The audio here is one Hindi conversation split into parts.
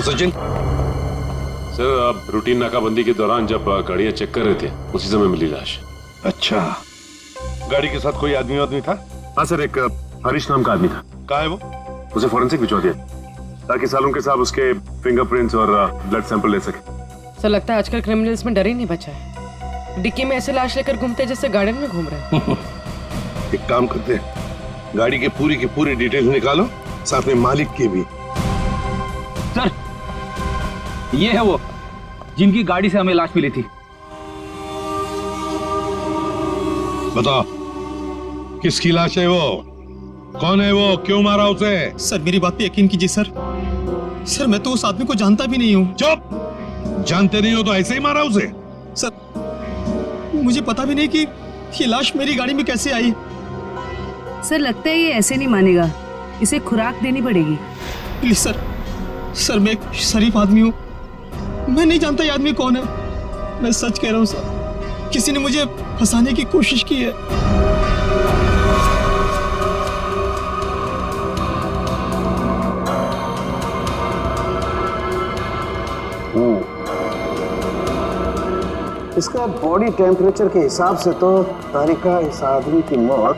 हाँ सचिन। सर अब रूटीन नाकाबंदी के दौरान जब गाड़ियां चेक कर रहे थे उसी समय मिली लाश। अच्छा, गाड़ी के साथ कोई आदमी था? हाँ सर, एक हरीश नाम का आदमी था। कहाँ है वो? उसे फॉरेंसिक भिजवा दिया ताकि सालों के साथ उसके फिंगरप्रिंट्स और ब्लड सैंपल ले सके। सर लगता है आजकल क्रिमिनल्स में डर ही नहीं बचा है। डिक्की में ऐसे लाश लेकर घूमते जैसे गार्डन में घूम रहे हैं। एक काम करते हैं, गाड़ी की पूरी डिटेल निकालो, साथ में मालिक की भी। सर, ये है वो जिनकी गाड़ी से हमें लाश मिली थी। बताओ, किसकी लाश है वो? कौन है वो? क्यों मारा उसे? सर मेरी बात पे यकीन कीजिए सर। सर मैं तो उस आदमी को जानता भी नहीं हूँ। चुप! जानते नहीं हो तो ऐसे ही मारा उसे? सर मुझे पता भी नहीं कि ये लाश मेरी गाड़ी में कैसे आई। सर लगता है ये ऐसे नहीं मानेगा, इसे खुराक देनी पड़ेगी। प्लीज सर, सर मैं एक शरीफ आदमी हूँ, मैं नहीं जानता ये आदमी कौन है। मैं सच कह रहा हूँ सर, किसी ने मुझे फंसाने की कोशिश की है। इसका बॉडी टेम्परेचर के हिसाब से तो तारिका इस आदमी की मौत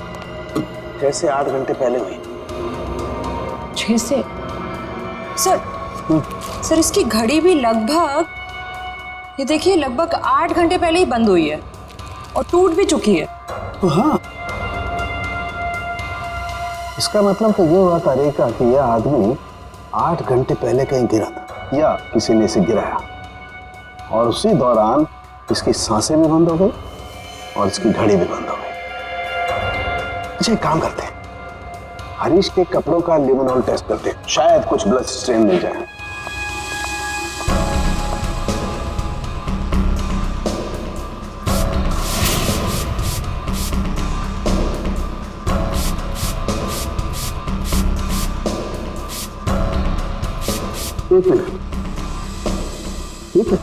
6 से 8 घंटे पहले हुई। 6 से? सर इसकी घड़ी भी लगभग, ये देखिए, लगभग 8 घंटे पहले ही बंद हुई है और टूट भी चुकी है। तो हाँ, इसका मतलब तो ये हुआ तारिका कि यह आदमी 8 घंटे पहले कहीं गिरा था या किसी ने इसे गिराया और उसी दौरान इसकी सांसें भी बंद हो गई और इसकी घड़ी भी बंद हो गई। अच्छा एक काम करते हैं, हरीश के कपड़ों का लिमोनॉल टेस्ट करते हैं, शायद कुछ ब्लड स्ट्रेन मिल जाए। एक मिनट, ठीक है।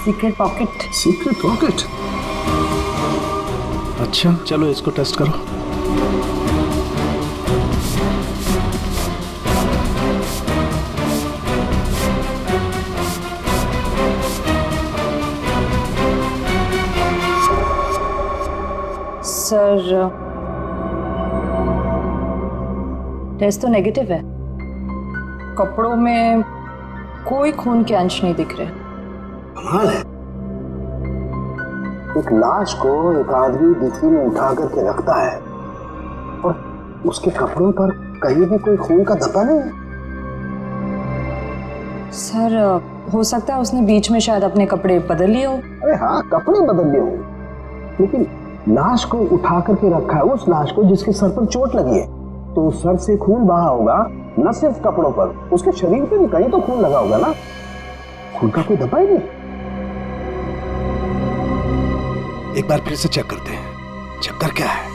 Secret pocket. Secret pocket? अच्छा चलो इसको टेस्ट करो। सर टेस्ट तो नेगेटिव है, कपड़ों में कोई खून के अंश नहीं दिख रहे। कमाल है, एक लाश को एक आदमी डिक्की में उठा करके रखता है और उसके कपड़ों पर कहीं भी कोई खून का धब्बा नहीं है। सर हो सकता है उसने बीच में शायद अपने कपड़े बदल लिए हो। अरे हाँ, कपड़े बदल लिए हो, लेकिन लाश को उठा करके रखा है उस लाश को जिसके सर पर चोट लगी है, तो सर से खून बहा होगा, न सिर्फ कपड़ों पर, उसके शरीर पे भी कहीं तो खून लगा होगा ना। खून का कोई धब्बा ही नहीं। एक बार फिर से चेक करते हैं, चक्कर क्या है।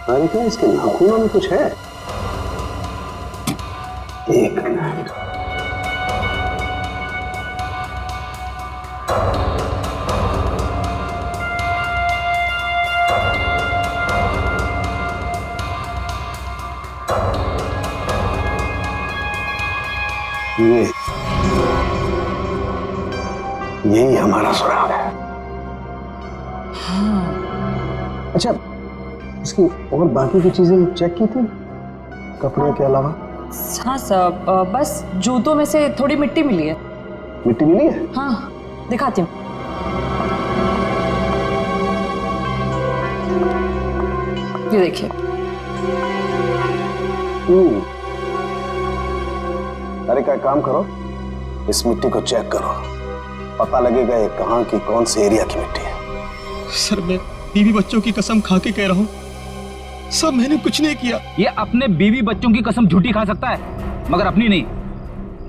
अरे क्या इसके नाखूनों में कुछ है? एक मिनट, यही हमारा सुराग है। हाँ। अच्छा, इसकी और बाकी की चीजें चेक की थी कपड़े के अलावा? हाँ सर, बस जूतों में से थोड़ी मिट्टी मिली है। मिट्टी मिली है? हाँ दिखाती हूँ। ये देखिए। अरे क्या काम करो, इस मिट्टी को चेक करो, पता लगेगा ये कहाँ की कौन से एरिया की मिट्टी है। सर मैं बीवी बच्चों की कसम खा के कह रहा हूँ, सब मैंने कुछ नहीं किया। ये अपने बीवी बच्चों की कसम झूठी खा सकता है मगर अपनी नहीं।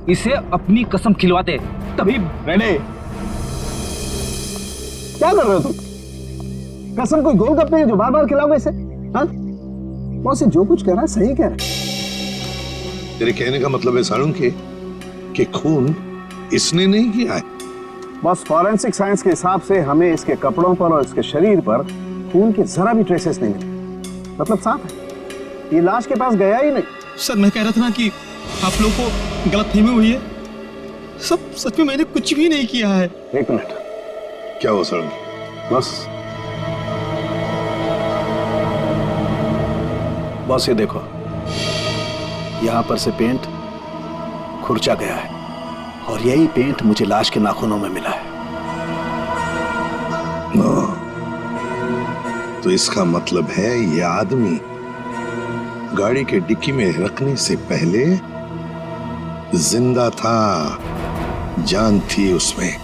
इसे अपनी कसम खिलवाते तभी। मैंने क्या कर रहे हो तुम? कसम कोई गोलगप्पे है जो बार बार खिलाओगे इसे? हाँ, मौसी जो कुछ कह रहा है सही कह रहा है। तेरे कहने का मतलब है साळुंखे कि खून इसने नहीं किया है? बस फॉरेंसिक साइंस के हिसाब से हमें इसके कपड़ों पर और इसके शरीर पर खून के जरा भी ट्रेसेस नहीं मिले। मतलब साफ है ये लाश के पास गया ही नहीं। सर मैं कह रहा था ना कि आप लोगों को गलतफहमी हुई है। सब सच में मैंने कुछ भी नहीं किया है। एक मिनट, क्या हुआ साळुंखे? बस ये देखो, यहां पर से पेंट खुरचा गया है और यही पेंट मुझे लाश के नाखूनों में मिला है। तो इसका मतलब है ये आदमी गाड़ी के डिक्की में रखने से पहले जिंदा था, जान थी उसमें।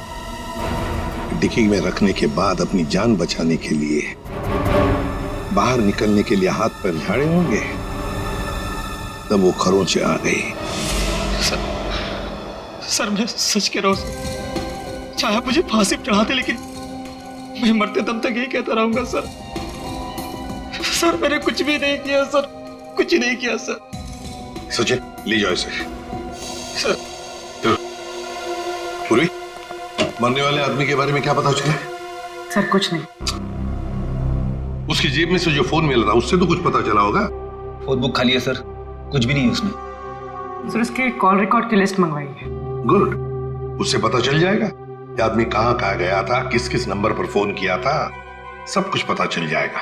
डिक्की में रखने के बाद अपनी जान बचाने के लिए बाहर निकलने के लिए हाथ पैर झाड़े होंगे, तब वो खरोंचे आ गई। सर मैं सच कह रहा हूँ सर। चाहे आप मुझे फांसी पर चढ़ाते लेकिन मैं मरते दम तक यही कहता रहूंगा सर। सर मैंने कुछ भी नहीं किया सर, कुछ नहीं किया सर। सचिन ले जाओ इसे। सर पूर्वी, मरने वाले आदमी के बारे में क्या पता चला? सर कुछ नहीं। उसकी जेब में से जो फोन मिल रहा उससे तो कुछ पता चला होगा। फोन बुक खाली है सर, कुछ भी नहीं है उसमें। सर उसके कॉल रिकॉर्ड की लिस्ट मंगवाई है। गुड, उससे पता चल जाएगा कि आदमी कहां कहां गया था, किस किस नंबर पर फोन किया था, सब कुछ पता चल जाएगा।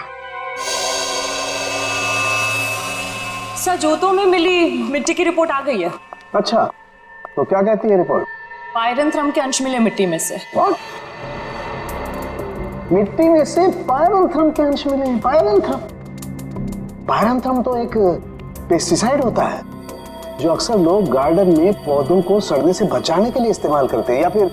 सर जोतों में मिली मिट्टी की रिपोर्ट आ गई है। अच्छा, तो क्या कहती है रिपोर्ट? पायरंथ्रम के अंश मिले मिट्टी में से। What? मिट्टी में से पायरंथ्रम के अंश मिले हैं। पायरंथ्रम तो एक पेस्टिसाइड होता है जो अक्सर लोग गार्डन में पौधों को सड़ने से बचाने के लिए इस्तेमाल करते हैं या फिर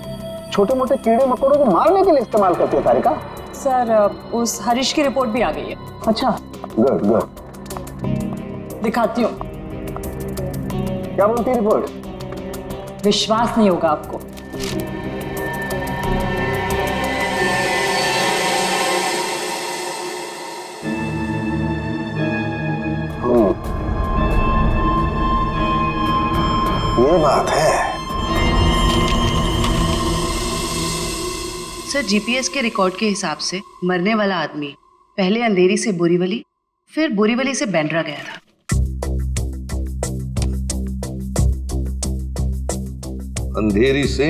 छोटे मोटे कीड़े मकोड़ों को मारने के लिए इस्तेमाल करते हैं। तारिका सर उस हरीश की रिपोर्ट भी आ गई है। अच्छा, गुड गुड। दिखाती हूँ। क्या बोलती है रिपोर्ट? विश्वास नहीं होगा आपको। ये बात है। सर जीपीएस के रिकॉर्ड के हिसाब से मरने वाला आदमी पहले अंधेरी से बोरीवली, फिर बोरीवली से बैंड्रा गया था। अंधेरी से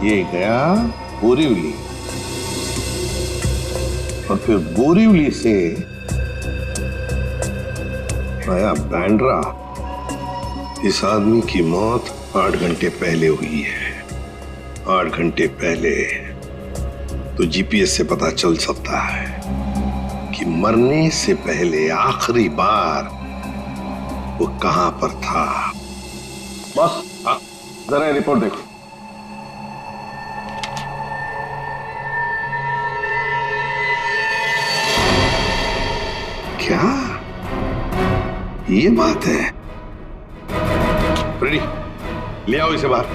ये गया बोरीवली और फिर बोरीवली से आया बैंड्रा। इस आदमी की मौत 8 घंटे पहले हुई है। 8 घंटे पहले तो जीपीएस से पता चल सकता है कि मरने से पहले आखिरी बार वो कहां पर था। बस जरा ये रिपोर्ट देखो। क्या ये बात है? रेडी, ले आओ इसे बाहर।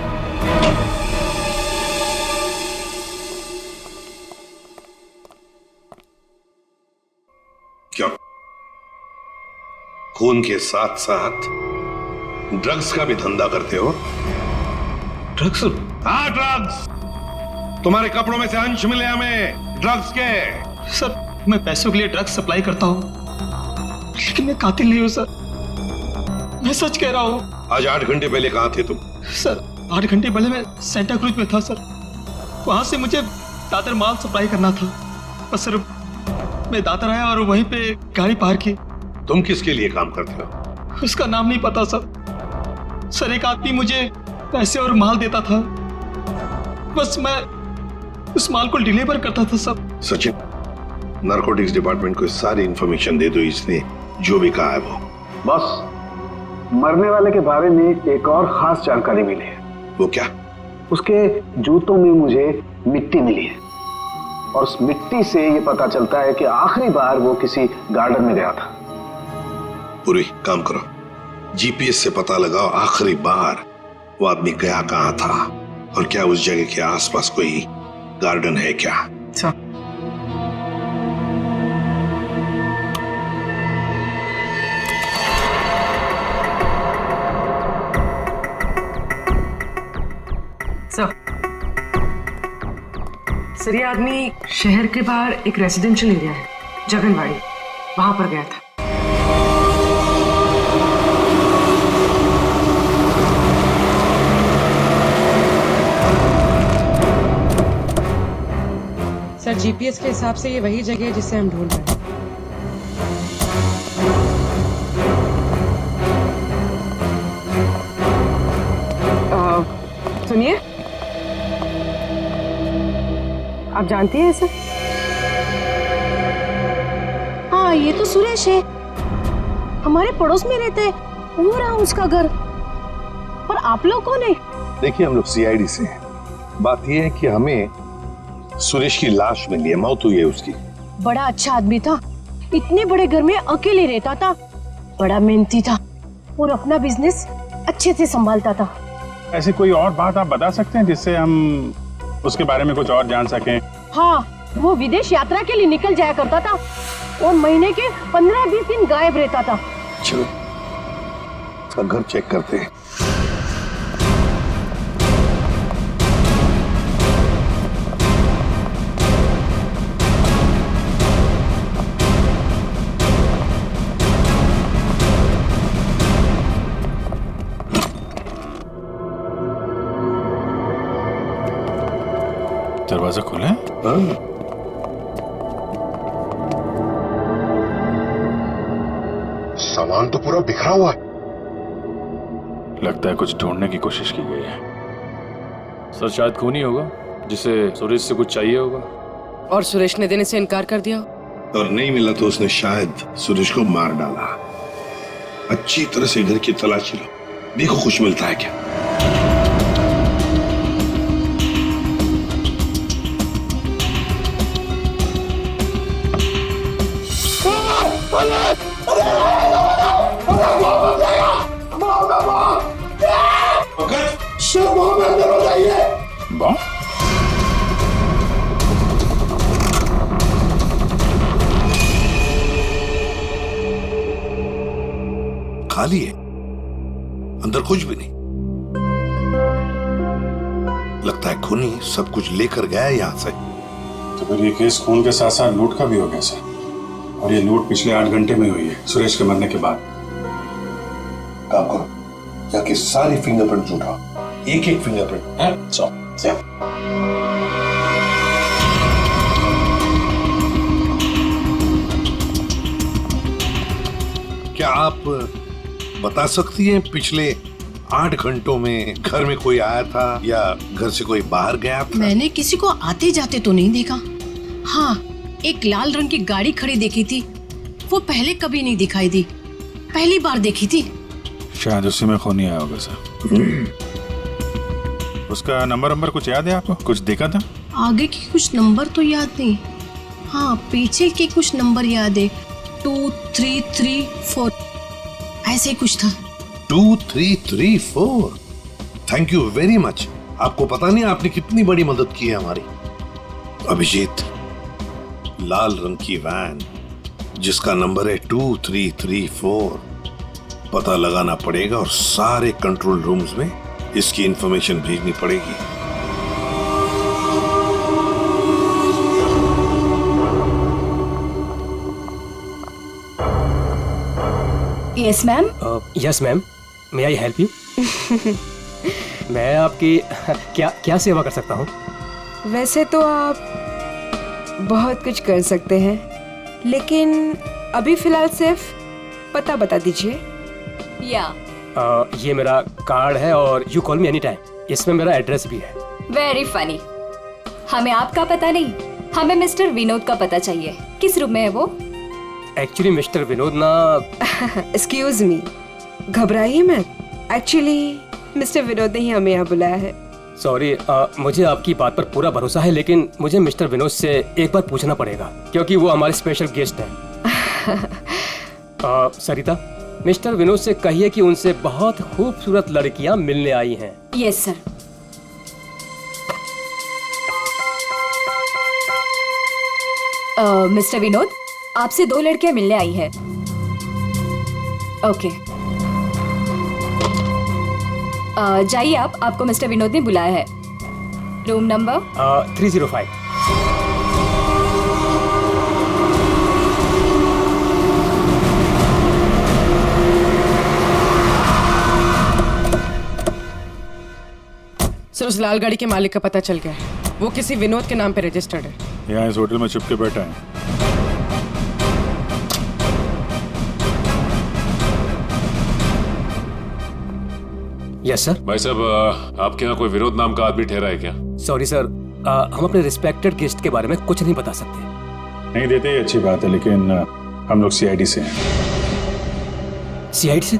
क्यों? खून के साथ साथ ड्रग्स का भी धंधा करते हो? ड्रग्स? हाँ ड्रग्स। तुम्हारे कपड़ों में से अंश मिले हमें ड्रग्स के। सर मैं पैसों के लिए ड्रग्स सप्लाई करता हूँ लेकिन मैं कातिल नहीं हूँ सर। मैं सच कह रहा हूँ। आज 8 घंटे पहले कहां थे तुम? सर 8 घंटे पहले मैं सेंटा क्रूज में था सर। वहां से मुझे दादर माल सप्लाई करना था। बस सर मैं दादर आया और वहीं पे गाड़ी पार्क की। तुम किसके लिए काम करते हो? उसका नाम नहीं पता सर। सर एक आदमी मुझे पैसे और माल देता था, बस मैं उस माल को डिलीवर करता था सब। सचिन, नारकोटिक्स डिपार्टमेंट को सारी इंफॉर्मेशन दे दो। इसने जो भी कहा है वो। बस मरने वाले के बारे में एक और खास जानकारी मिली है। वो क्या? उसके जूतों में मुझे मिट्टी मिली है और उस मिट्टी से ये पता चलता है कि आखिरी बार वो किसी गार्डन में गया था। पूरी काम करो, जीपीएस से पता लगाओ आखिरी बार वो आदमी गया कहां था और क्या उस जगह के आसपास कोई गार्डन है क्या। अच्छा सर ये आदमी शहर के बाहर एक रेजिडेंशियल एरिया है जगनवाड़ी, वहां पर गया था। सर जीपीएस के हिसाब से ये वही जगह है जिसे हम ढूंढ रहे हैं। सुनिए, आप जानती हैं इसे? हाँ, ये तो सुरेश है, हमारे पड़ोस में रहते हैं, वो रहा उसका घर। पर आप लोग कौन है? देखिए, हम लोग सीआईडी से हैं। बात यह है कि हमें सुरेश की लाश मिली है, मौत हुई है उसकी। बड़ा अच्छा आदमी था, इतने बड़े घर में अकेले रहता था, बड़ा मेहनती था और अपना बिजनेस अच्छे से संभालता था। ऐसी कोई और बात आप बता सकते हैं जिससे हम उसके बारे में कुछ और जान सकें? हाँ, वो विदेश यात्रा के लिए निकल जाया करता था और महीने के 15-20 दिन गायब रहता था। चलो उसका घर चेक करते हैं। दरवाजा खोले? सामान तो पूरा बिखरा हुआ है। लगता है कुछ ढूंढने की कोशिश की गई है। सर शायद खून ही होगा जिसे सुरेश से कुछ चाहिए होगा। और सुरेश ने देने से इनकार कर दिया, और नहीं मिला तो उसने शायद सुरेश को मार डाला। अच्छी तरह से घर की तलाशी लो, देखो कुछ मिलता है क्या। खाली है, अंदर कुछ भी नहीं। लगता है खूनी सब कुछ लेकर गया है यहां से। तो फिर ये केस खून के साथ साथ लूट का भी हो गया सर, और ये लूट पिछले 8 घंटे में हुई है, सुरेश के मरने के बाद। काम करो, जाके सारी फिंगरप्रिंट उठाओ, एक एक फिंगरप्रिंट है। क्या आप बता सकती हैं पिछले 8 घंटों में घर में कोई आया था या घर से कोई बाहर गया था? मैंने किसी को आते जाते तो नहीं देखा। हाँ, एक लाल रंग की गाड़ी खड़ी देखी थी, वो पहले कभी नहीं दिखाई दी, पहली बार देखी थी। शायद उसी में खूनी आया होगा सर। उसका नंबर कुछ याद है आपको? कुछ देखा था? आगे के कुछ नंबर तो याद नहीं, हाँ पीछे के कुछ नंबर याद है, 2, 3, 3, 4 ऐसे कुछ था। 2, 3, 3, 4। Thank you very much. आपको पता नहीं आपने कितनी बड़ी मदद की है हमारी। अभिजीत, लाल रंग की वैन जिसका नंबर है 2334, पता लगाना पड़ेगा और सारे कंट्रोल रूम्स में इसकी इंफॉर्मेशन भेजनी पड़ेगी। Yes ma'am. Yes ma'am, may I help you? मैं आपकी क्या सेवा कर सकता हूँ? वैसे तो आप बहुत कुछ कर सकते हैं, लेकिन अभी फिलहाल सिर्फ पता बता दीजिए। ये मेरा कार्ड है और you call me any time, इसमें मेरा एड्रेस भी है। Very funny. हमें आपका पता नहीं, हमें मिस्टर विनोद का पता चाहिए। किस रूम में है वो? एक्चुअली मिस्टर विनोद ना एक्सक्यूज मी, घबराइए मत। एक्चुअली मिस्टर विनोद ने ही हमें यहाँ बुलाया है। सॉरी, मुझे आपकी बात पर पूरा भरोसा है, लेकिन मुझे मिस्टर विनोद से एक बार पूछना पड़ेगा क्योंकि वो हमारे स्पेशल गेस्ट हैं। सरिता, मिस्टर विनोद से कहिए कि उनसे बहुत खूबसूरत लड़कियां मिलने आई हैं। Yes sir. मिस्टर विनोद, आपसे 2 लड़कियां मिलने आई हैं। ओके, जाइए आप, आपको मिस्टर विनोद ने बुलाया है। Room number 305। उस लाल गाड़ी के मालिक का पता चल गया है। वो किसी विनोद के नाम पे रजिस्टर्ड है। यहाँ इस होटल में छुप के बैठा है। Yes sir. भाई साहब, आपके यहाँ कोई विनोद नाम का आदमी ठहरा है क्या? सॉरी सर, हम अपने रिस्पेक्टेड गेस्ट के बारे में कुछ नहीं बता सकते। नहीं देते ये अच्छी बात है, लेकिन हम लोग सीआईडी से हैं। सीआईडी से?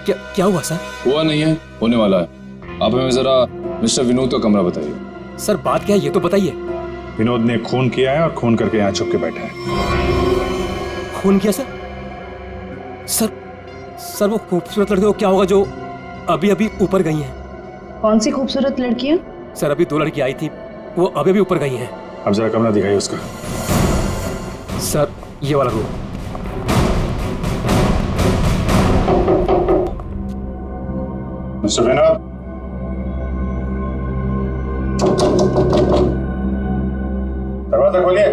क्या हुआ सर? हुआ नहीं है, होने वाला है। आप हमें जरा मिस्टर विनोद का कमरा बताइए। सर बात क्या है ये तो बताइए। विनोद ने खून किया है और खून करके यहाँ छुप के बैठा है। खून किया सर? सर वो खूबसूरत लड़की को क्या होगा जो अभी अभी ऊपर गई हैं? कौन सी खूबसूरत लड़कियां? सर अभी 2 लड़की आई थी, वो अभी अभी ऊपर गई हैं। अब जरा कमरा दिखाइए उसका। सर ये वाला रूम। मिस्टर विनोद, दरवाजा खोलिए।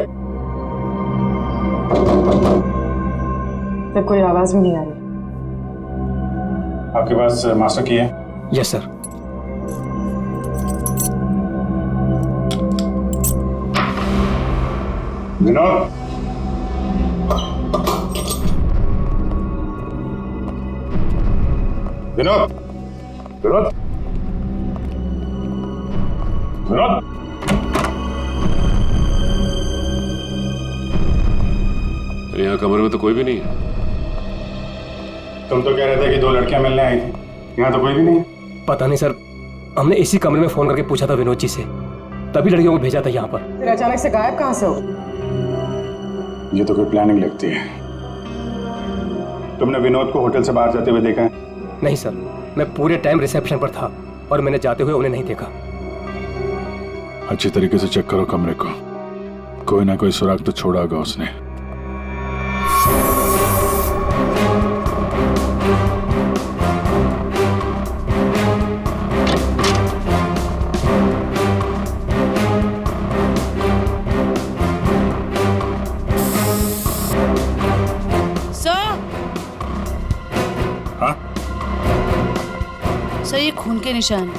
तो कोई आवाज भी नहीं आ रही। आपके पास मास्टर की है? Yes sir. विनोद, विनोद, विनोद, विनोद। यहाँ कमरे में तो कोई भी नहीं है। तुम तो कह रहे थे कि 2 लड़कियां मिलने आई थी, यहाँ तो कोई भी नहीं। पता नहीं सर, हमने इसी कमरे में फोन करके पूछा था विनोद जी से, तभी लड़कियों को भेजा था यहाँ पर। फिर अचानक से गायब कहाँ से हो? ये तो कोई प्लानिंग लगती है। तुमने विनोद को होटल से बाहर जाते हुए देखा है? नहीं सर, मैं पूरे टाइम रिसेप्शन पर था और मैंने जाते हुए उन्हें नहीं देखा। अच्छी तरीके से चेक करो कमरे को, कोई ना कोई सुराग तो छोड़ा होगा उसने। सर ये खून के निशान है।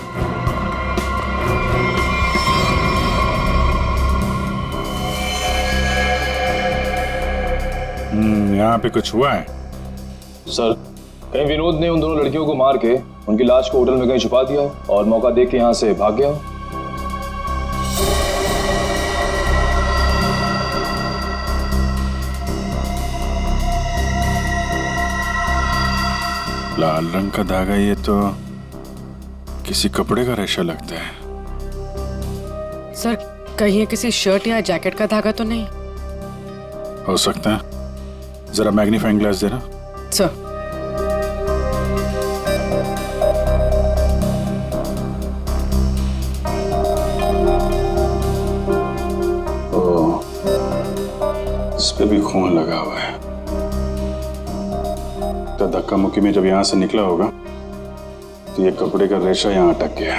यहाँ पे कुछ हुआ है? सर कहीं विनोद ने उन दोनों लड़कियों को मार के उनकी लाश को होटल में कहीं छुपा दिया और मौका देख के यहाँ से भाग गया। लाल रंग का धागा, ये तो किसी कपड़े का रेशा लगता है। सर कहीं ये किसी शर्ट या जैकेट का धागा तो नहीं? हो सकता है, जरा मैग्नीफाइंग ग्लास देना। सर इस पे भी खून लगा हुआ है। तो धक्का मुक्की में जब यहां से निकला होगा तो ये कपड़े का रेशा यहां अटक गया।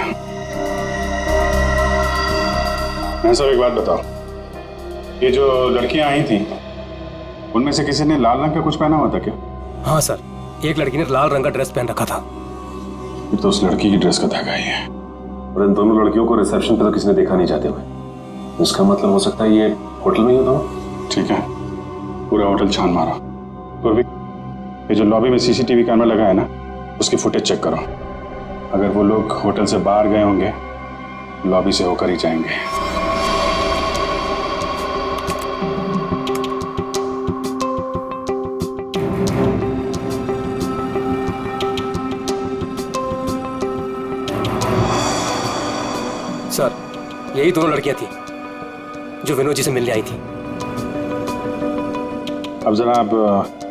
मैं सब एक बात बताओ, ये जो लड़कियां आई थी उनमें से किसी ने लाल रंग का कुछ पहना हुआ था क्या? हाँ सर, एक लड़की ने लाल रंग का ड्रेस पहन रखा था। ये तो उस लड़की की ड्रेस का धागा ही है। और इन दोनों लड़कियों को रिसेप्शन पे तो किसी ने देखा नहीं जाते हुए। इसका मतलब हो सकता है ये होटल में ही होता हो। ठीक है, पूरा होटल छान मारा। तो ये जो लॉबी में सीसीटीवी कैमरा लगा है ना, उसकी फुटेज चेक करो। अगर वो लोग होटल से बाहर गए होंगे, लॉबी से होकर ही जाएंगे। सर यही दोनों लड़कियां थी जो विनोद जी से मिलने आई थी। अब जरा आप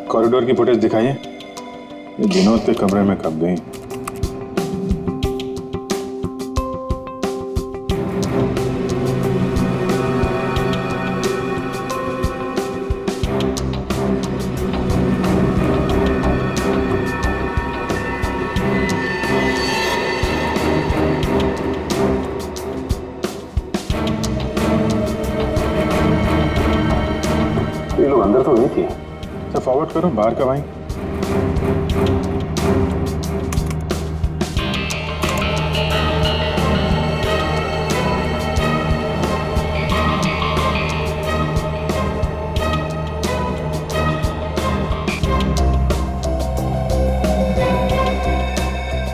कॉरिडोर की फुटेज दिखाइए। ये विनोद के कमरे में कब गई? ये लोग अंदर तो नहीं थी। तो फॉरवर्ड करो बाहर का भाई।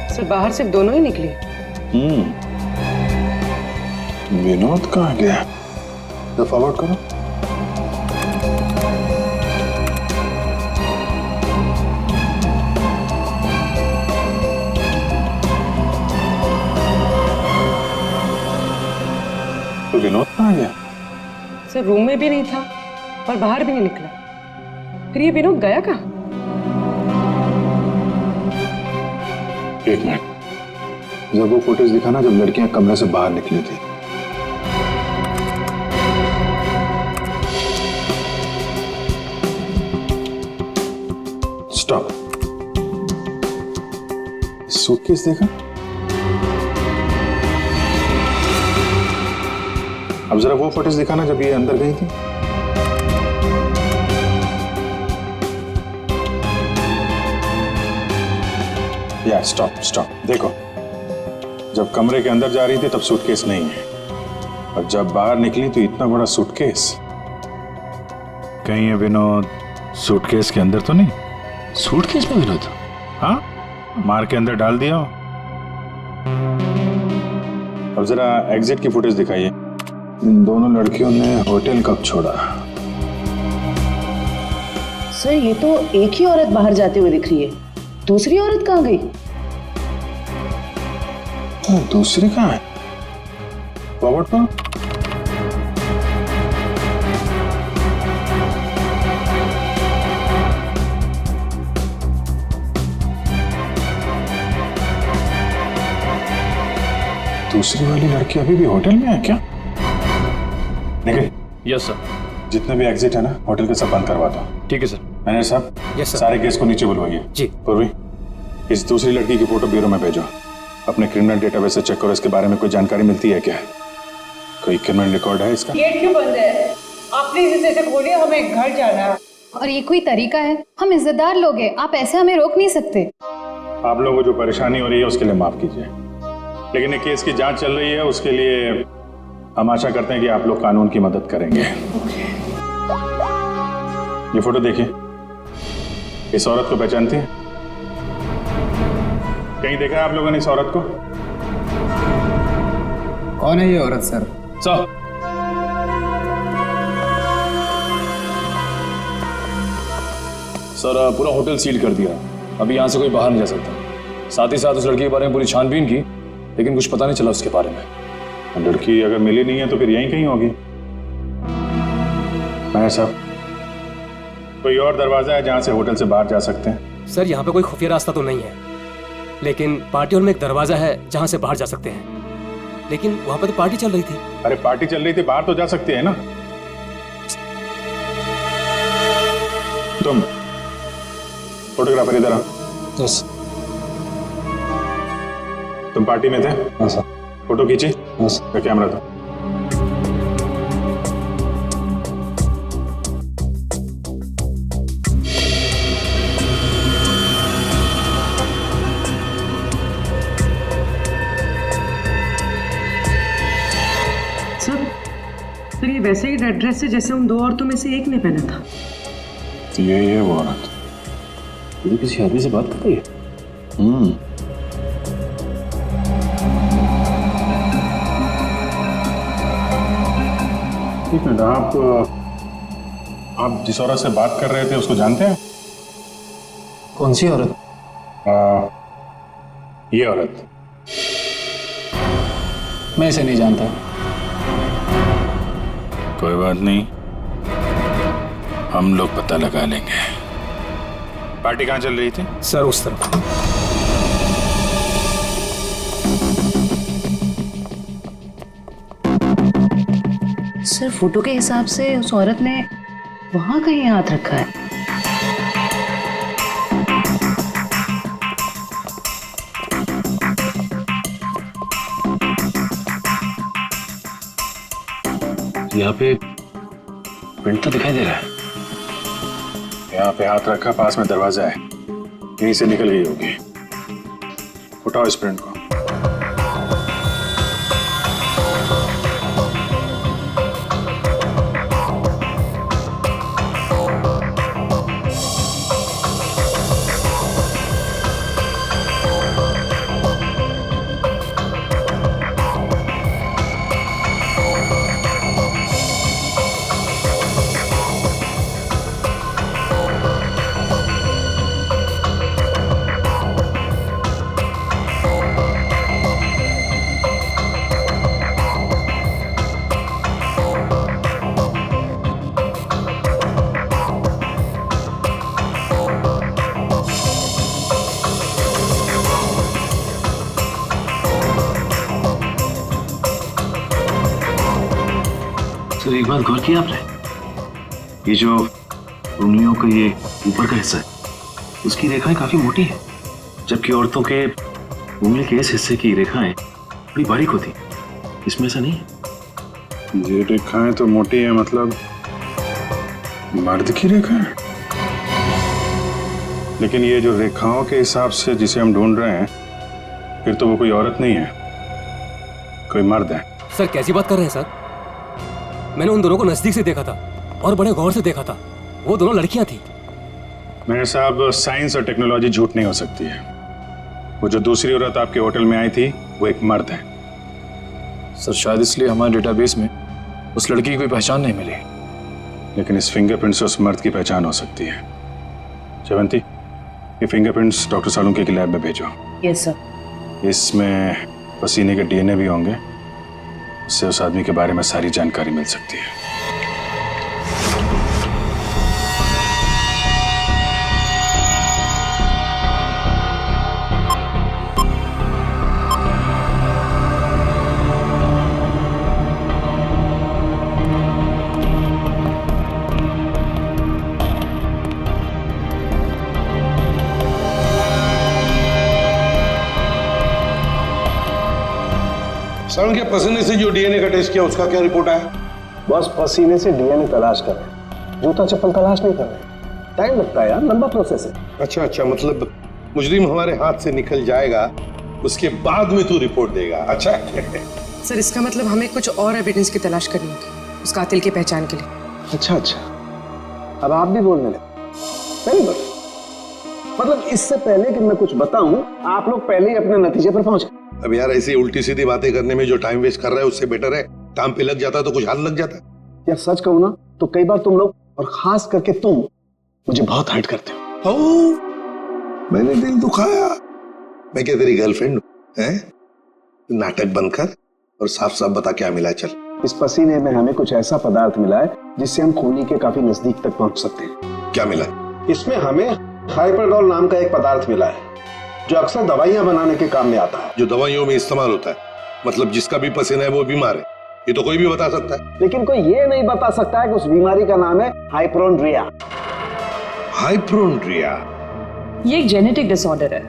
सर बाहर सिर्फ दोनों ही निकले। विनोद कहाँ गया? तो फॉरवर्ड करो। तो विनोद कहाँ गया? सर रूम में भी नहीं था और बाहर भी नहीं निकला। फिर ये विनोद गया कहाँ? एक मिनट, जब वो फुटेज दिखाना जब लड़कियां कमरे से बाहर निकली थी। स्टॉप। सूटकेस देखा? अब जरा वो फुटेज दिखाना जब ये अंदर गई थी। या स्टॉप स्टॉप, देखो जब कमरे के अंदर जा रही थी तब सूटकेस नहीं है, और जब बाहर निकली तो इतना बड़ा सूटकेस। कहीं है विनोद सूटकेस के अंदर तो नहीं? सूटकेस में विनोद? हाँ, मार के अंदर डाल दिया हो। अब जरा एग्जिट की फुटेज दिखाइए। इन दोनों लड़कियों ने होटल कब छोड़ा? सर ये तो एक ही औरत बाहर जाते हुए दिख रही है, दूसरी औरत कहाँ गई? दूसरी कहाँ है? फॉरवर्ड करो। दूसरी वाली लड़की अभी भी होटल में है क्या? निखिल। Yes sir. जितने भी एग्जिट है ना होटल के सब बंद करवा दो। ठीक है सर। मैनेजर साहब। Yes sir. सारे केस को नीचे बुलवाइए। जी। पूर्वी, इस दूसरी लड़की की फोटो ब्यूरो में भेजो। अपने क्रिमिनल डेटाबेस से चेक करो, इसके बारे में कोई जानकारी मिलती है क्या? कोई क्रिमिनल रिकॉर्ड है इसका? गेट क्यों बंद है? आप प्लीज इसे खोलिए, हमें घर जाना है। और ये कोई तरीका है? हम इज्जतदार लोग हैं, आप ऐसे हमें रोक नहीं सकते। आप लोगों को जो परेशानी हो रही है उसके लिए माफ कीजिए, लेकिन ये केस की जांच चल रही है, उसके लिए हम आशा करते हैं कि आप लोग कानून की मदद करेंगे। ये फोटो देखिए, इस औरत को पहचानती है? कहीं देखा है आप लोगों ने इस औरत को? कौन है ये औरत सर? सर पूरा होटल सील कर दिया, अभी यहाँ से कोई बाहर नहीं जा सकता। साथ ही साथ उस लड़की के बारे में पूरी छानबीन की, लेकिन कुछ पता नहीं चला उसके बारे में। लड़की अगर मिली नहीं है तो फिर यहीं कहीं होगी। मैनेजर साहब, कोई और दरवाजा है जहां से होटल से बाहर जा सकते हैं? सर यहाँ पे कोई खुफिया रास्ता तो नहीं है, लेकिन पार्टी हॉल में एक दरवाजा है जहां से बाहर जा सकते हैं। लेकिन वहां पर तो पार्टी चल रही थी। अरे पार्टी चल रही थी, बाहर तो जा सकते हैं ना। तुम फोटोग्राफर इधर आओ। यस। तुम पार्टी में थे? हाँ सर। फोटो खींची? यस। कैमरा दो। सर ये वैसे ही रेड ड्रेस है जैसे उन दो औरतों में से एक ने पहना था। तो ये है वो औरत। ये किसी आदमी से बात कर रही है। एक मिनट, आप जिस औरत से बात कर रहे थे उसको जानते हैं? कौन सी औरत? ये औरत। मैं इसे नहीं जानता। कोई बात नहीं, हम लोग पता लगा लेंगे। पार्टी कहाँ चल रही थी? सर उस तरफ। सर फोटो के हिसाब से उस औरत ने वहां कहीं हाथ रखा है। यहाँ पे प्रिंट तो दिखाई दे रहा है। यहाँ पे हाथ रखा, पास में दरवाजा है, यहीं से निकल गई होगी। उठाओ इस प्रिंट को। एक बात गौर किया आपने, ये जो उंगलियों का ये ऊपर का हिस्सा है, उसकी रेखाएं काफी मोटी है, जबकि औरतों के उंगली के इस हिस्से की रेखाएं बड़ी बारीक होती हैं। इसमें ऐसा नहीं है। ये रेखाएं तो मोटी है, मतलब मर्द की रेखाएं। लेकिन ये जो रेखाओं के हिसाब से जिसे हम ढूंढ रहे हैं, फिर तो वो कोई औरत नहीं है, कोई मर्द है। सर कैसी बात कर रहे हैं सर? मैंने उन दोनों को नजदीक से देखा था और बड़े गौर से देखा था। वो दोनों लड़कियां थी। मेरे साहब, साइंस और टेक्नोलॉजी झूठ नहीं हो सकती है। वो जो दूसरी औरत आपके होटल में आई थी, वो एक मर्द है। सर शायद इसलिए हमारे डेटाबेस में उस लड़की की कोई पहचान नहीं मिली। लेकिन इस फिंगरप्रिंट से उस मर्द की पहचान हो सकती है। जयवंती, ये फिंगरप्रिंट्स डॉक्टर सालुंके की लैब में भेजो। Yes sir. इसमें पसीने के डीएनए भी होंगे, इससे उस आदमी के बारे में सारी जानकारी मिल सकती है। सालुंके के पसीने से जो डीएनए का टेस्ट किया, उसका क्या रिपोर्ट आया? बस पसीने से डीएनए तलाश कर रहे हैं, जूता चप्पल तलाश नहीं कर रहे। टाइम लगता है यार, लंबा प्रोसेस है। अच्छा, मतलब मुजरिम हमारे हाथ से निकल जाएगा, उसके बाद में तू रिपोर्ट देगा। अच्छा सर, इसका मतलब हमें कुछ और एविडेंस की तलाश करनी होगी उस कातिल की पहचान के लिए। अच्छा, अब आप भी बोलने लगे। Very good. मतलब इससे पहले कि मैं कुछ बताऊं, आप लोग पहले ही अपने नतीजे पर पहुंचे। अब यार ऐसी उल्टी सीधी बातें करने में जो टाइम वेस्ट कर रहा है, उससे बेटर है काम पे लग जाता तो कुछ हाथ लग जाता। यार सच कहूं ना तो कई बार तुम लोग, और खास करके तुम, मुझे बहुत हर्ट करते हो। मैंने दिल दुखाया? मैं क्या तेरी गर्लफ्रेंड हूं? हैं? नाटक बंद कर और साफ साफ बता क्या मिला। चल। इस पसीने में हमें कुछ ऐसा पदार्थ मिला है जिससे हम खूनी के काफी नजदीक तक पहुंच सकते हैं। क्या मिला? इसमें हमें हाइपरडोल नाम का एक पदार्थ मिला है जो अक्सर दवाइयां बनाने के काम में आता है। जो दवाइयों में इस्तेमाल होता है? मतलब जिसका भी पसीना है वो बीमार है, ये तो कोई भी बता सकता है। लेकिन कोई ये नहीं बता सकता है कि उस बीमारी का नाम है हाइपोक्रोंड्रिया। हाइपोक्रोंड्रिया ये एक जेनेटिक डिसऑर्डर है।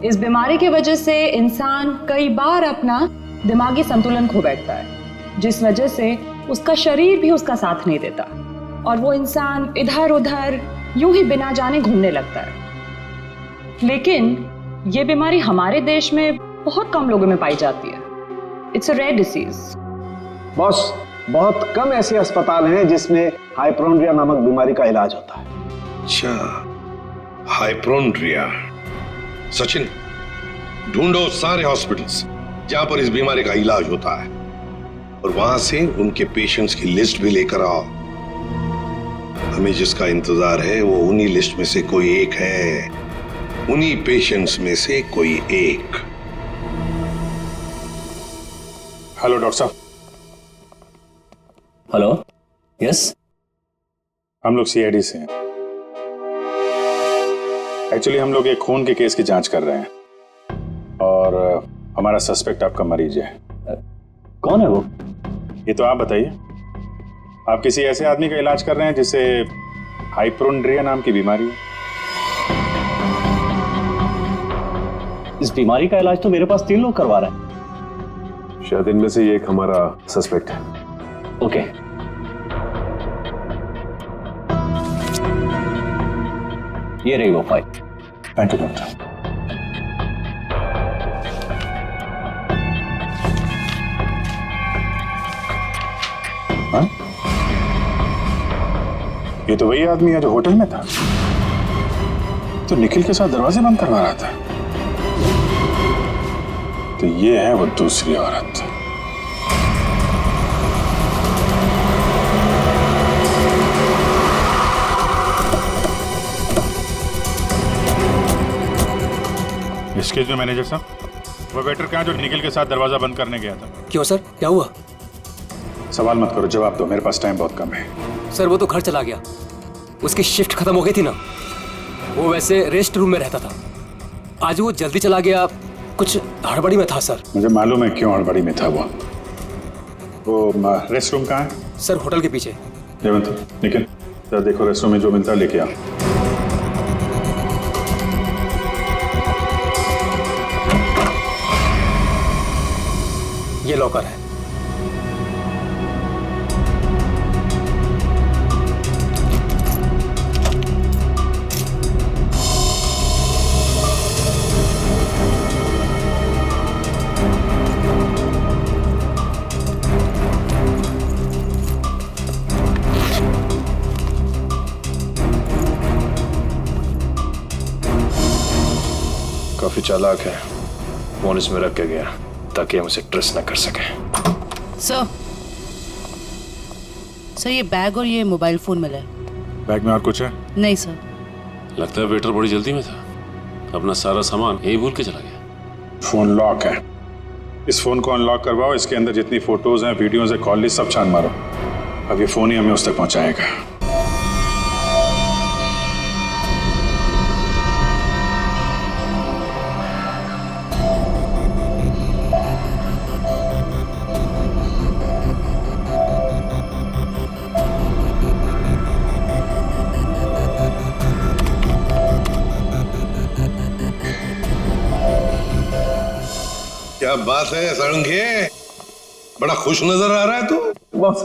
इस बीमारी की वजह से इंसान कई बार अपना दिमागी संतुलन खो बैठता है, जिस वजह से उसका शरीर भी उसका साथ नहीं देता और वो इंसान इधर उधर यूं ही बिना जाने घूमने लगता है। लेकिन ये बीमारी हमारे देश में बहुत कम लोगों में पाई जाती है। It's a rare disease. Boss, बहुत कम ऐसे अस्पताल हैं जिसमें हाइपोक्रोंड्रिया नामक बीमारी का इलाज होता है। अच्छा, हाइपोक्रोंड्रिया। सचिन, ढूंढो सारे हॉस्पिटल्स जहां पर इस बीमारी का इलाज होता है और वहां से उनके पेशेंट्स की लिस्ट भी लेकर आओ। हमें जिसका इंतजार है वो उन्हीं लिस्ट में से कोई एक है, उन्हीं पेशेंट्स में से कोई एक। हेलो डॉक्टर साहब। Hello, yes. हम लोग सीआईडी से हैं। एक्चुअली हम लोग एक खून के केस की जांच कर रहे हैं और हमारा सस्पेक्ट आपका मरीज है। कौन है वो? ये तो आप बताइए। आप किसी ऐसे आदमी का इलाज कर रहे हैं जिसे हाइपोक्रोंड्रिया नाम की बीमारी है? इस बीमारी का इलाज तो मेरे पास 3 लोग करवा रहे हैं। शायद इनमें से एक हमारा सस्पेक्ट है। ओके। ये रही वो फाइल। Thank you doctor. हाँ? ये तो वही आदमी है जो होटल में था, तो निखिल के साथ दरवाजे बंद करवा रहा था। तो ये है वो दूसरी औरत। एक्सक्यूज मी मैनेजर साहब, वो वेटर कहाँ जो निखिल के साथ दरवाजा बंद करने गया था? क्यों सर, क्या हुआ? सवाल मत करो, जवाब दो, मेरे पास टाइम बहुत कम है। सर वो तो घर चला गया, उसकी शिफ्ट खत्म हो गई थी ना। वो वैसे रेस्ट रूम में रहता था, आज वो जल्दी चला गया, कुछ हड़बड़ी में था सर। मुझे मालूम है क्यों हड़बड़ी में था वो रेस्ट रूम कहाँ है? सर होटल के पीछे। देवंत, निखिल, जरा देखो रेस्टोरेंट में जो मिलता है लेके आ। ये लॉकर है। काफी चालाक है, फोन इसमें रख के गया ताकि हम उसे ट्रेस न कर सके। सर ये बैग और ये मोबाइल फोन मिला है। बैग में और कुछ है? नहीं सर। लगता है वेटर बड़ी जल्दी में था, अपना सारा सामान यही भूल के चला गया। फोन लॉक है, इस फोन को अनलॉक करवाओ, इसके अंदर जितनी फोटोज हैं, वीडियोज हैं, कॉल लिस्ट सब छान मारो। अब ये फोन ही हमें उस तक पहुंचाएगा। क्या बात है सारंगे, बड़ा खुश नजर आ रहा है तू। बॉस,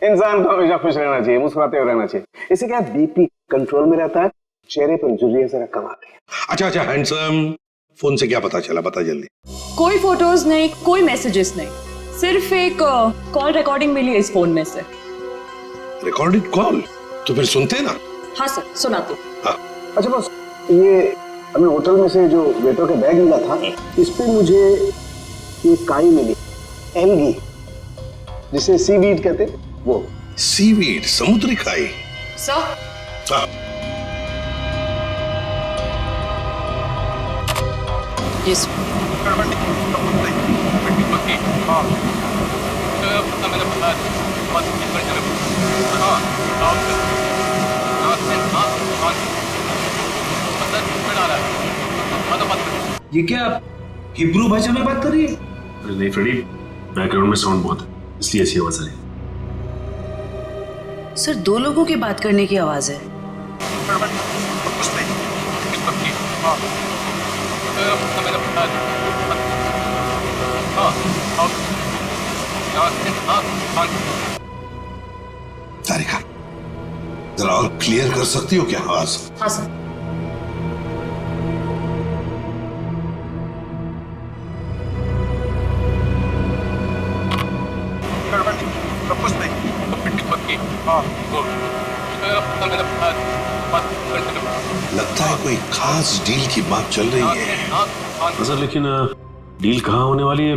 इंसान को हमेशा खुश रहना चाहिए, मुस्कुराते हुए रहना चाहिए। इससे क्या बीपी कंट्रोल में रहता है, चेहरे पर झुर्रियां जरा कम आती है। अच्छा हैंडसम, फोन से क्या पता चला, बता जल्दी। कोई फोटोज नहीं, कोई मैसेजेस नहीं, सिर्फ एक कॉल रिकॉर्डिंग मिली है इस फोन में से। Recorded call? तो फिर सुनते ना। हाँ सर, सुनाते। हाँ। अच्छा बॉस, ये हमें होटल में से जो वेटर का बैग मिला था, इस पे मुझे ये काई मिली, एल्गी, जिसे सीवीड कहते हैं, वो। सीवीड, समुद्री खाई? सर। हाँ। यस। ये क्या हिब्रू भाषा में बात कर रही है? अरे नहीं फ्रेडी, बैकग्राउंड में साउंड बहुत है, इसलिए ऐसी आवाज आ रही है। सर 2 लोगों की बात करने की आवाज है। तारिका, जरा और क्लियर कर सकती हो क्या आवाज? हाँ सर। लगता है कोई खास डील की बात चल रही है। सर लेकिन डील कहाँ होने वाली है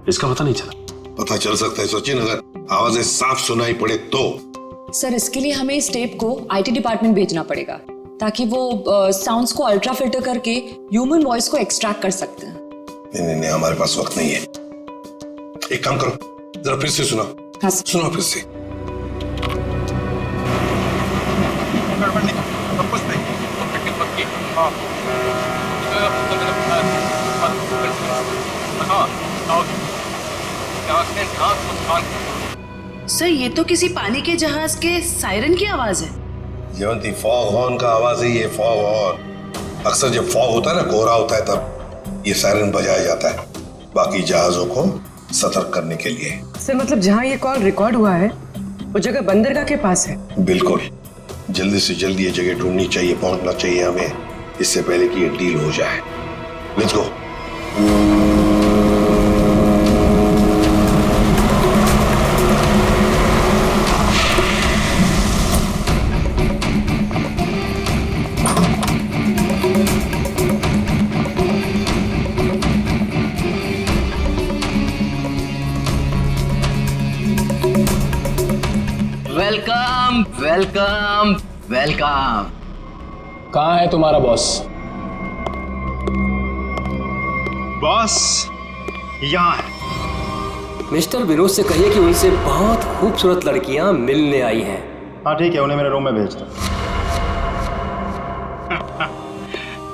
इसका पता नहीं चला। पता चल सकता है सचिन, अगर आवाजें साफ सुनाई पड़े तो। सर इसके लिए हमें इस टेप को आईटी डिपार्टमेंट भेजना पड़ेगा ताकि वो साउंड्स को अल्ट्रा फिल्टर करके ह्यूमन वॉइस को एक्सट्रैक्ट कर सकते हैं। नहीं, हमारे पास वक्त नहीं है। एक काम करो, जरा फिर से सुना। हाँ सुनो फिर से। सर ये तो किसी पानी के जहाज के सायरन की आवाज है। जयवंती, फॉग हॉर्न का आवाज है ये, फॉग हॉर्न। अक्सर जब फॉग होता है ना, कोहरा होता है, तब ये सायरन बजाया जाता है बाकी जहाजों को सतर्क करने के लिए। सर मतलब जहाँ ये कॉल रिकॉर्ड हुआ है वो जगह बंदरगाह के पास है? बिल्कुल, जल्दी से जल्दी ये जगह ढूंढनी चाहिए, पहुंचना चाहिए हमें, इससे पहले कि ये डील हो जाए। Let's go. Welcome welcome welcome. कहाँ है तुम्हारा बॉस? बॉस यहाँ है। मिस्टर विनोद से कहिए कि उनसे बहुत खूबसूरत लड़कियां मिलने आई हैं। हाँ ठीक है, उन्हें मेरे रूम में भेज दो।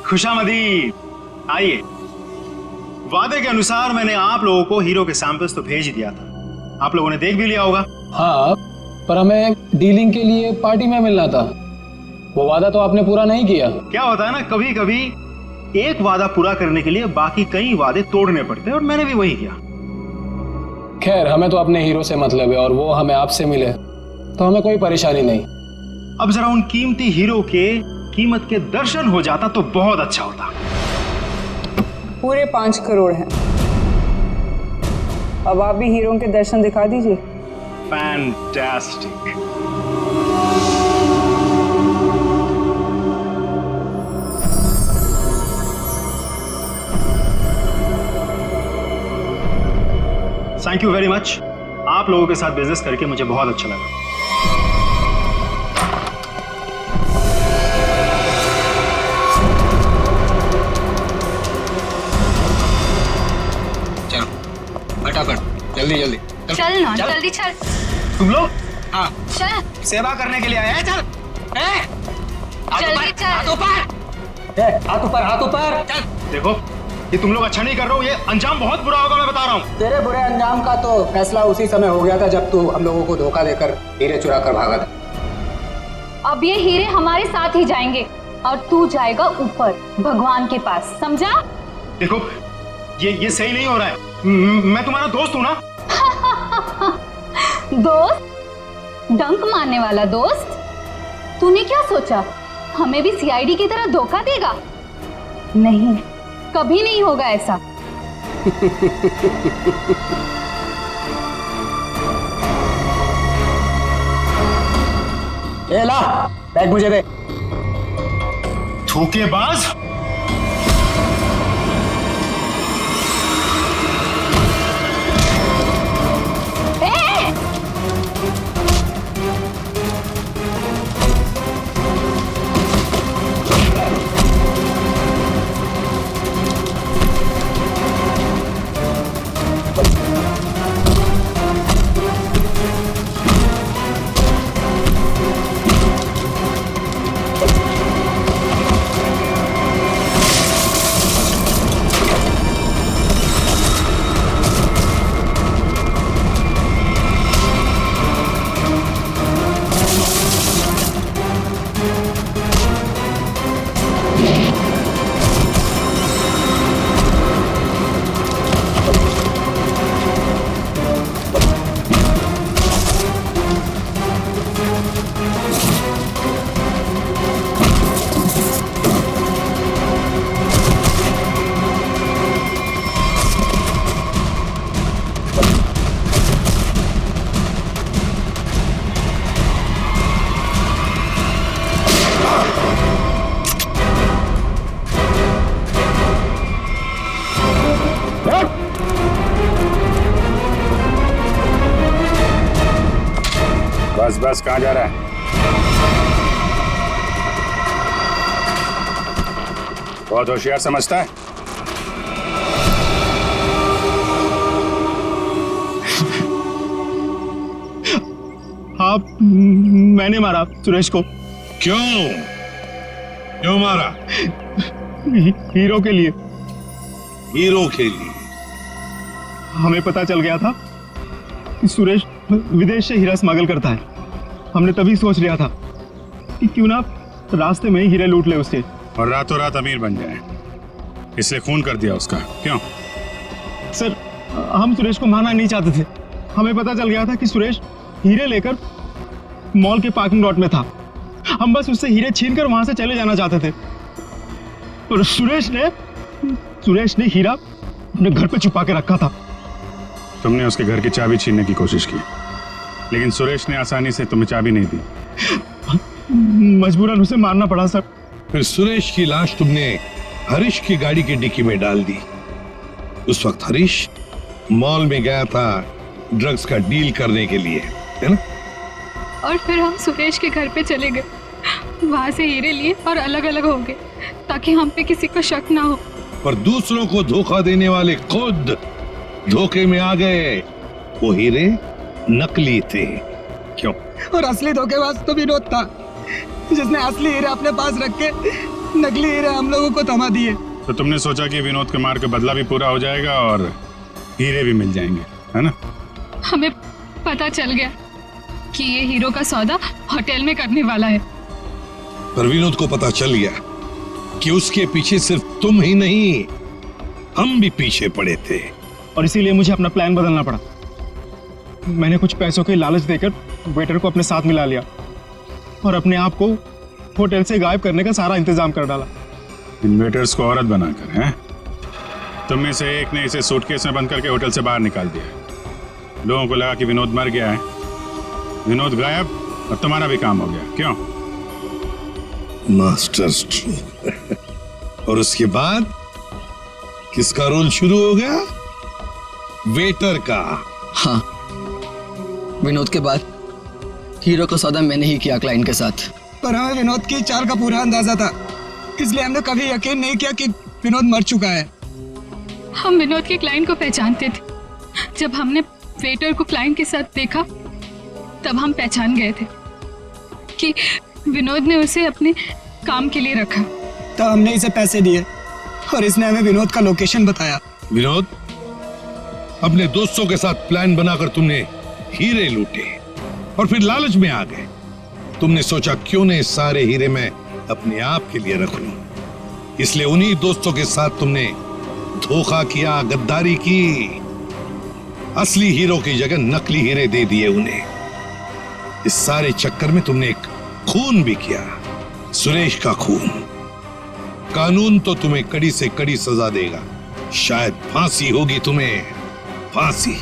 खुशामदीद, आइए। वादे के अनुसार मैंने आप लोगों को हीरो के सैंपल्स तो भेज ही दिया था, आप लोगों ने देख भी लिया होगा। हाँ, पर हमें डीलिंग के लिए पार्टी में मिलना था। वो वादा तो आपने पूरा नहीं किया। क्या होता है ना, कभी कभी एक वादा पूरा करने के लिए बाकी कई वादे तोड़ने पड़ते हैं, और मैंने भी वही किया। खैर, हमें तो अपने हीरो से मतलब है, और वो हमें आपसे मिले तो हमें कोई परेशानी नहीं। अब जरा उन कीमती हीरो के कीमत के दर्शन हो जाता तो बहुत अच्छा होता। पूरे 5 करोड़ हैं। अब आप भी हीरो के दर्शन दिखा दीजिए। Fantastic. Thank you very much. आप लोगों के साथ बिजनेस करके मुझे बहुत अच्छा लगा। फटाफट, जल्दी जल्दी चल ना, जल्दी चल। तुम लोग? हाँ, चल। सेवा करने के लिए आए हैं। चल, जल्दी चल। हाथ ऊपर, हाथ ऊपर। चल। देखो, ये तुम लोग अच्छा नहीं कर रहे हो, ये अंजाम बहुत बुरा होगा, मैं बता रहा हूँ। तेरे बुरे अंजाम का तो फैसला उसी समय हो गया था जब तू हम लोगों को धोखा देकर हीरे चुरा कर भागा था। अब ये हीरे हमारे साथ ही जाएंगे और तू जाएगा ऊपर भगवान के पास, समझा? देखो, ये सही नहीं हो रहा है। मैं तुम्हारा दोस्त हूँ ना। दोस्त? डंक मारने वाला दोस्त? तूने क्या सोचा हमें भी सीआईडी की तरह धोखा देगा? नहीं, कभी नहीं होगा ऐसा। ए ला, बैग मुझे दे। धोखेबाज। बस कहाँ जा रहा है? बहुत होशियार समझता है। आप, मैंने मारा सुरेश को। क्यों मारा? हीरो के लिए। हीरो के लिए? हमें पता चल गया था कि सुरेश विदेश से हीरा स्मगल करता है। हमने तभी सोच लिया था कि क्यों ना रास्ते में ही हीरे लूट ले उससे, और रातों रात अमीर बन जाए, इसलिए खून कर दिया उसका। क्यों? सर, हम सुरेश को मारना नहीं चाहते थे। हमें पता चल गया था कि सुरेश हीरे लेकर मॉल के पार्किंग लॉट में था। हम बस उससे हीरे छीनकर वहां से चले जाना चाहते थे, और सुरेश ने हीरा अपने घर पे छुपा के रखा था। तुमने उसके घर की चाबी छीनने की कोशिश की, लेकिन सुरेश ने आसानी से तुम्हें चाबी नहीं दी। मजबूरन उसे मारना पड़ा सर। फिर सुरेश की लाश तुमने हरीश की गाड़ी की डिक्की में डाल दी। उस वक्त हरीश मॉल में गया था ड्रग्स का डील करने के लिए, है ना? और फिर हम सुरेश के घर पे चले गए, वहां से हीरे लिए और अलग अलग हो गए ताकि हम पे किसी को शक ना हो। पर दूसरों को धोखा देने वाले खुद धोखे में आ गए। वो हीरे नकली थे। क्यों? और असली धोखेबाज तो विनोद था, जिसने असली हीरे अपने पास रख के नकली हीरे हम लोगों को थमा दिए। तो तुमने सोचा कि विनोद के मार का बदला भी पूरा हो जाएगा और हीरे भी मिल जाएंगे, है ना? हमें पता चल गया कि ये हीरो का सौदा होटल में करने वाला है। पर विनोद को पता चल गया कि उसके पीछे सिर्फ तुम ही नहीं, हम भी पीछे पड़े थे। और इसीलिए मुझे अपना प्लान बदलना पड़ा। मैंने कुछ पैसों के लालच देकर वेटर को अपने साथ मिला लिया और अपने आप को होटल से गायब करने का सारा इंतजाम कर डाला। इन वेटर्स को औरत बनाकर, हैं? तुम में से एक ने इसे सूटकेस में बंद करके होटल से बाहर निकाल दिया। लोगों को लगा कि विनोद मर गया है, विनोद गायब और तुम्हारा भी काम हो गया। क्यों? Master stroke. और उसके बाद किसका रोल शुरू हो गया? वेटर का। हाँ, विनोद के बाद हीरो का सौदा मैंने ही किया क्लाइंट के साथ। पर हमें विनोद की चाल का पूरा अंदाजा था, इसलिए हमने कभी यकीन नहीं किया कि विनोद मर चुका है। हम विनोद के क्लाइंट को पहचानते थे। जब हमने वेटर को क्लाइंट के साथ देखा तब हम पहचान गए थे कि विनोद ने उसे अपने काम के लिए रखा। तो हमने इसे पैसे दिए और इसने हमें विनोद का लोकेशन बताया। विनोद, अपने दोस्तों के साथ प्लान बनाकर तुमने हीरे लूटे और फिर लालच में आ गए। तुमने सोचा क्यों नहीं सारे हीरे मैं अपने आप के लिए रख लूं, इसलिए उन्हीं दोस्तों के साथ तुमने धोखा किया, गद्दारी की। असली हीरो की जगह नकली हीरे दे दिए उन्हें। इस सारे चक्कर में तुमने एक खून भी किया, सुरेश का खून। कानून तो तुम्हें कड़ी से कड़ी सजा देगा, शायद फांसी होगी तुम्हें, फांसी।